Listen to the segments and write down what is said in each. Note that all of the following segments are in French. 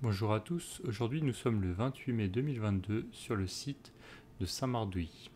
Bonjour à tous, aujourd'hui nous sommes le 28 mai 2022 sur le site de Saint-Mardouilly.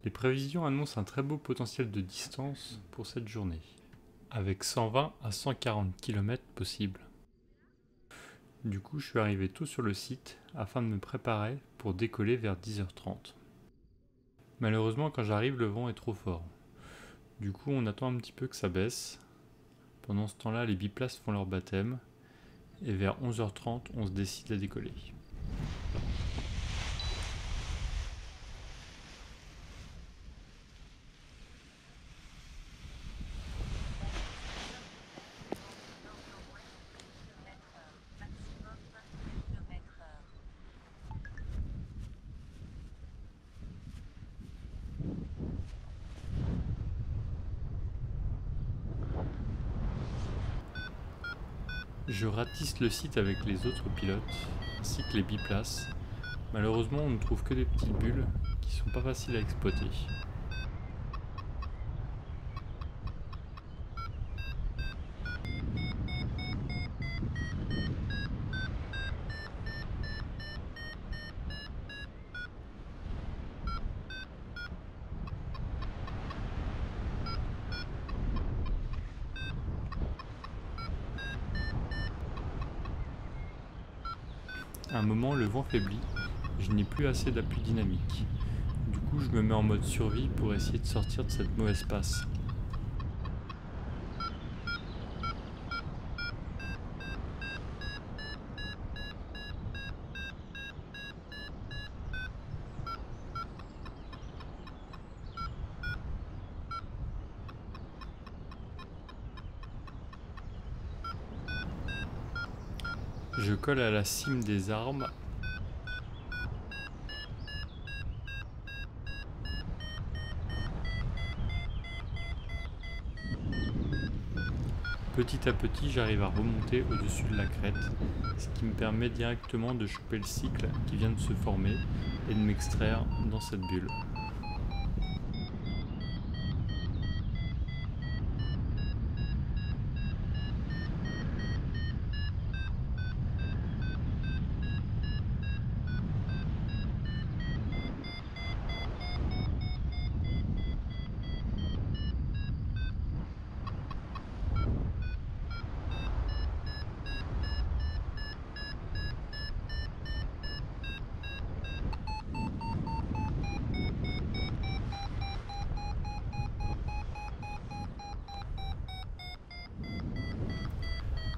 Les prévisions annoncent un très beau potentiel de distance pour cette journée, avec 120 à 140 km possibles. Du coup je suis arrivé tôt sur le site afin de me préparer pour décoller vers 10h30. Malheureusement quand j'arrive le vent est trop fort. Du coup on attend un petit peu que ça baisse. Pendant ce temps-là les biplaces font leur baptême. Et vers 11h30, on se décide à décoller. Je ratisse le site avec les autres pilotes, ainsi que les biplaces. Malheureusement, on ne trouve que des petites bulles qui sont pas faciles à exploiter. À un moment, le vent faiblit, je n'ai plus assez d'appui dynamique. Du coup, je me mets en mode survie pour essayer de sortir de cette mauvaise passe. Je colle à la cime des arbres. Petit à petit, j'arrive à remonter au-dessus de la crête, ce qui me permet directement de choper le cycle qui vient de se former et de m'extraire dans cette bulle.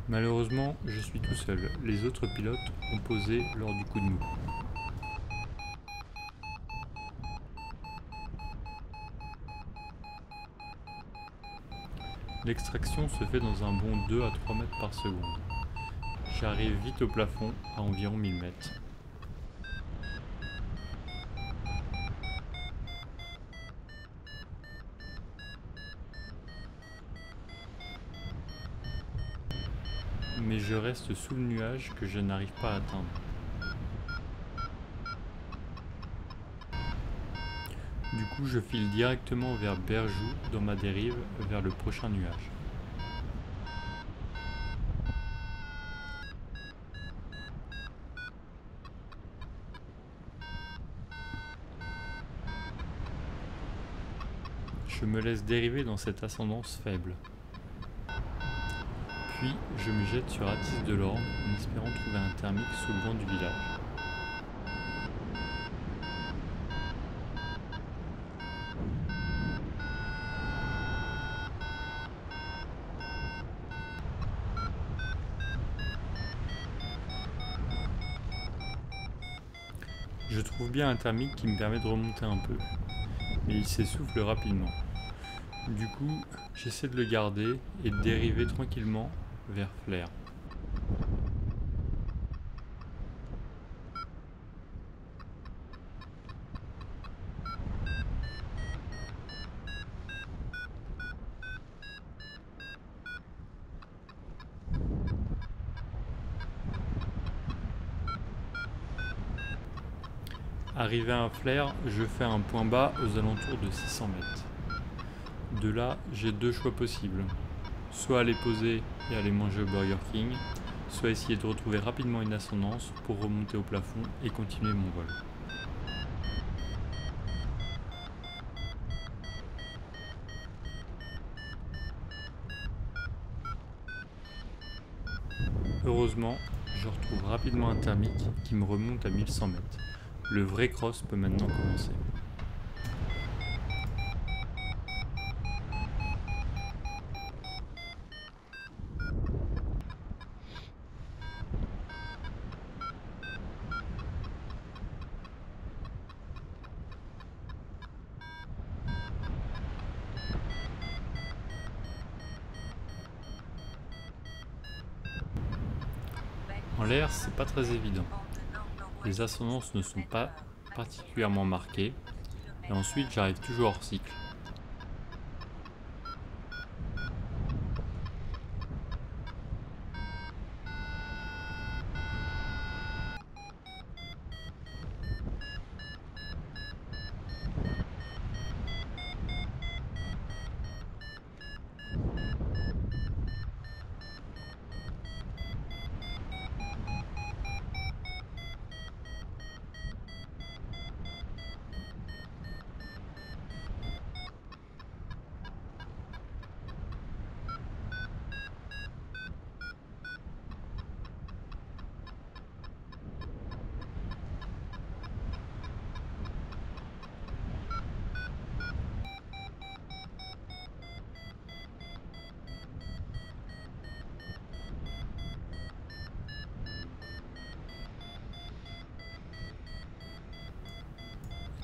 Malheureusement, je suis tout seul. Les autres pilotes ont posé lors du coup de mou. L'extraction se fait dans un bond 2 à 3 mètres par seconde. J'arrive vite au plafond à environ 1000 mètres. Mais je reste sous le nuage que je n'arrive pas à atteindre. Du coup, je file directement vers Berjoux dans ma dérive vers le prochain nuage. Je me laisse dériver dans cette ascendance faible. Puis, je me jette sur Athis de l'Orne en espérant trouver un thermique sous le banc du village. Je trouve bien un thermique qui me permet de remonter un peu, mais il s'essouffle rapidement. Du coup, j'essaie de le garder et de dériver tranquillement vers Flers. Arrivé à Flers, je fais un point bas aux alentours de 600 mètres. De là, j'ai deux choix possibles. Soit aller poser et aller manger au Burger King, soit essayer de retrouver rapidement une ascendance pour remonter au plafond et continuer mon vol. Heureusement, je retrouve rapidement un thermique qui me remonte à 1100 mètres. Le vrai cross peut maintenant commencer. En l'air, c'est pas très évident. Les ascendances ne sont pas particulièrement marquées, et ensuite j'arrive toujours hors cycle.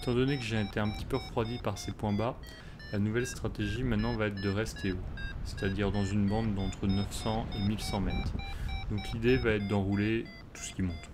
Étant donné que j'ai été un petit peu refroidi par ces points bas, la nouvelle stratégie maintenant va être de rester haut, c'est-à-dire dans une bande d'entre 900 et 1100 mètres. Donc l'idée va être d'enrouler tout ce qui monte.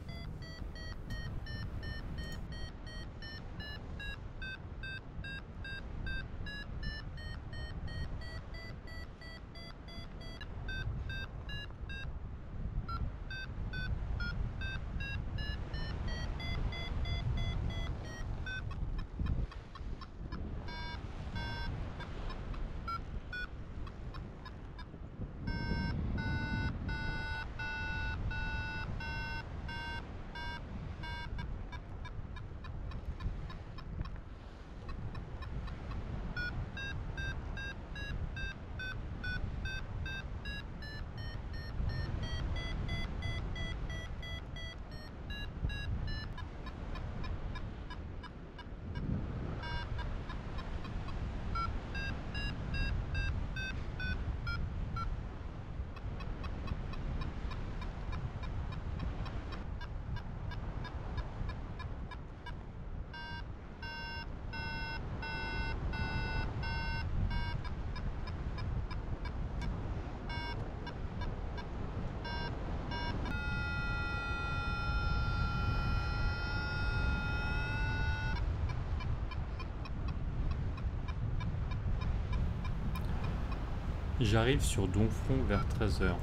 J'arrive sur Domfront vers 13 h.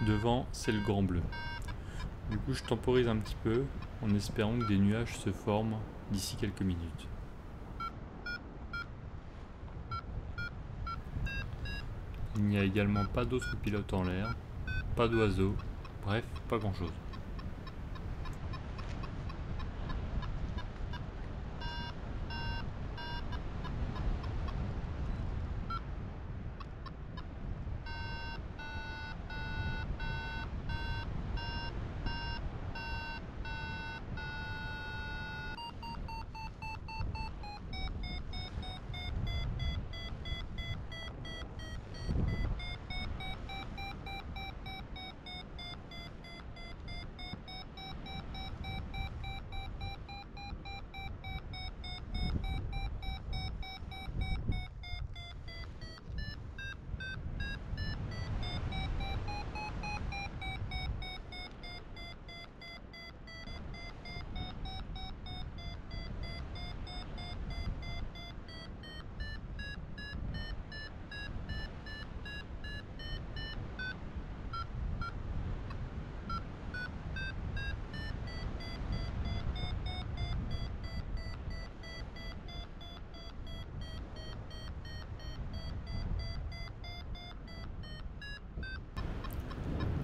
Devant, c'est le Grand Bleu. Du coup, je temporise un petit peu en espérant que des nuages se forment d'ici quelques minutes. Il n'y a également pas d'autres pilotes en l'air, pas d'oiseaux, bref, pas grand chose.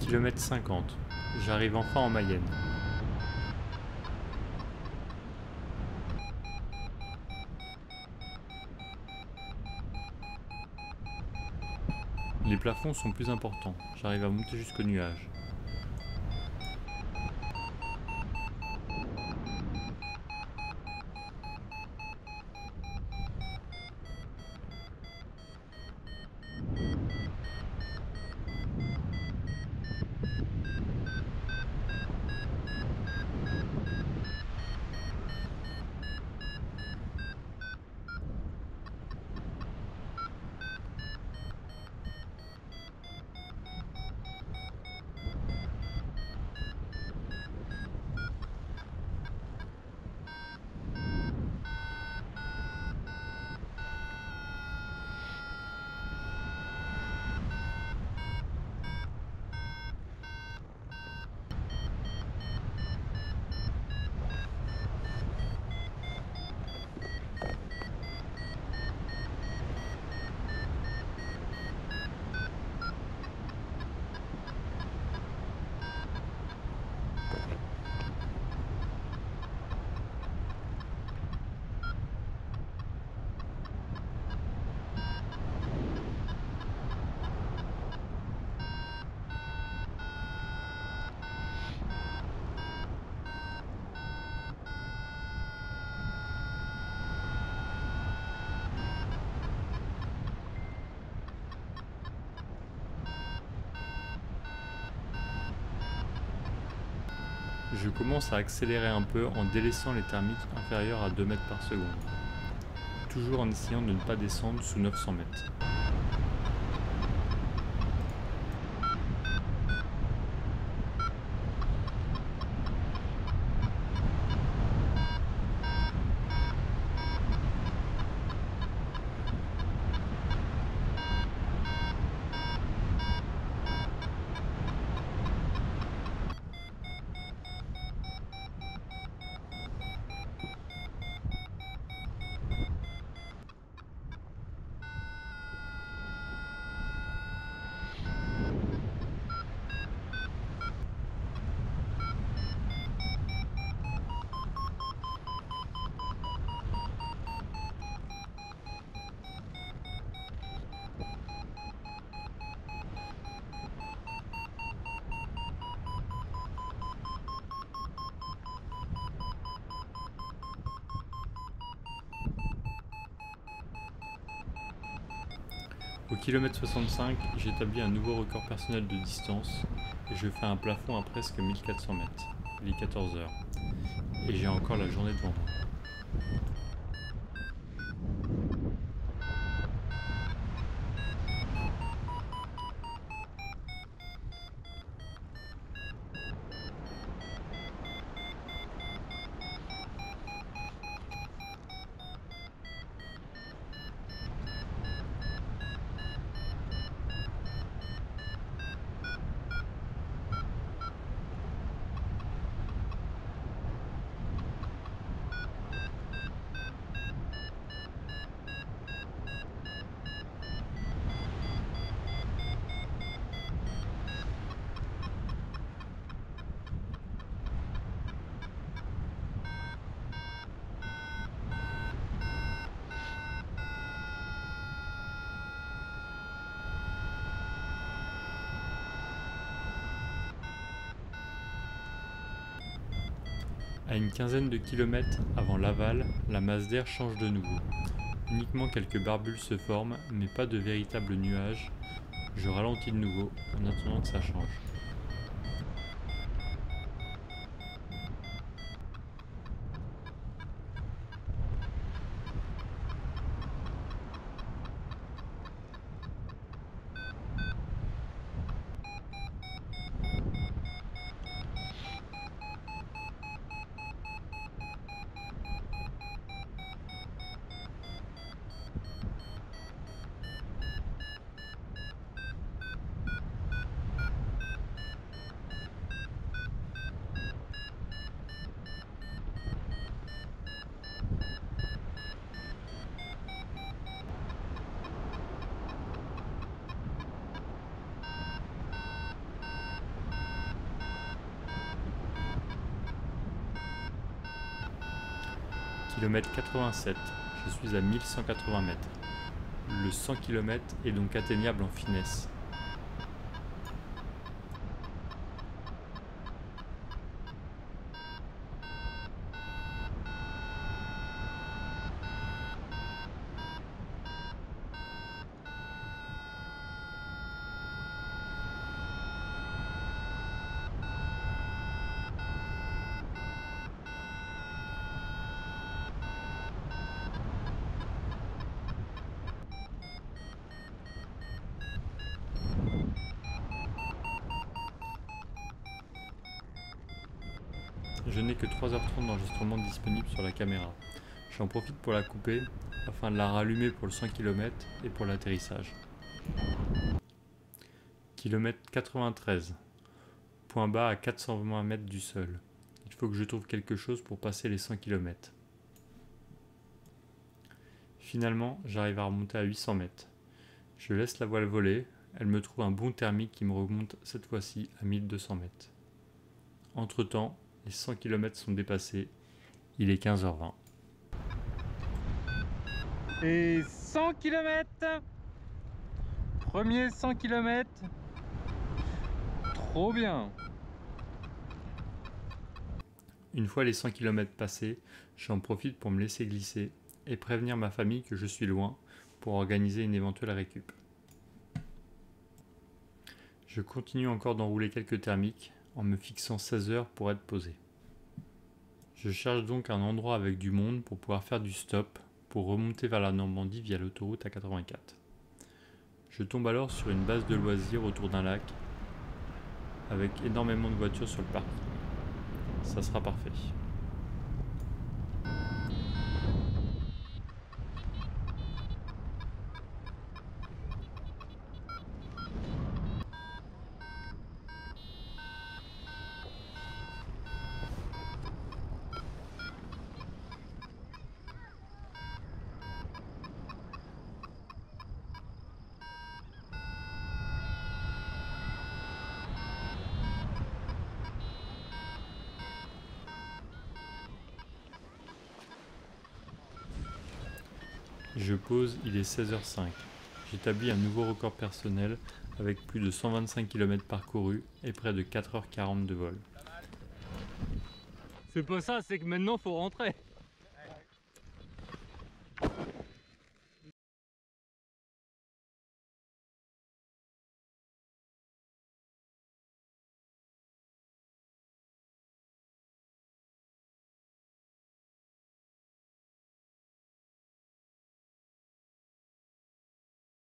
Kilomètre 50. J'arrive enfin en Mayenne. Les plafonds sont plus importants. J'arrive à monter jusqu'aux nuages. Je commence à accélérer un peu en délaissant les thermiques inférieurs à 2 mètres par seconde. Toujours en essayant de ne pas descendre sous 900 mètres. Au kilomètre 65, j'établis un nouveau record personnel de distance et je fais un plafond à presque 1400 mètres, il est 14 heures, et j'ai encore la journée devant moi. À une quinzaine de kilomètres avant Laval, la masse d'air change de nouveau. Uniquement quelques barbules se forment, mais pas de véritables nuages. Je ralentis de nouveau en attendant que ça change. Kilomètre 87, je suis à 1180 mètres. Le 100 km est donc atteignable en finesse. Je n'ai que 3h30 d'enregistrement disponible sur la caméra. J'en profite pour la couper afin de la rallumer pour le 100 km et pour l'atterrissage. Kilomètre 93. Point bas à 420 mètres du sol. Il faut que je trouve quelque chose pour passer les 100 km. Finalement, j'arrive à remonter à 800 mètres. Je laisse la voile voler, elle me trouve un bon thermique qui me remonte cette fois-ci à 1200 mètres. Entre-temps, les 100 km sont dépassés, il est 15h20. Et 100 km. Premier 100 km. Trop bien. Une fois les 100 km passés, j'en profite pour me laisser glisser et prévenir ma famille que je suis loin pour organiser une éventuelle récup. Je continue encore d'enrouler quelques thermiques en me fixant 16 heures pour être posé. Je cherche donc un endroit avec du monde pour pouvoir faire du stop pour remonter vers la Normandie via l'autoroute A84. Je tombe alors sur une base de loisirs autour d'un lac avec énormément de voitures sur le parking. Ça sera parfait. Je pose, il est 16h05. J'établis un nouveau record personnel avec plus de 125 km parcourus et près de 4h40 de vol. C'est pas ça, c'est que maintenant faut rentrer.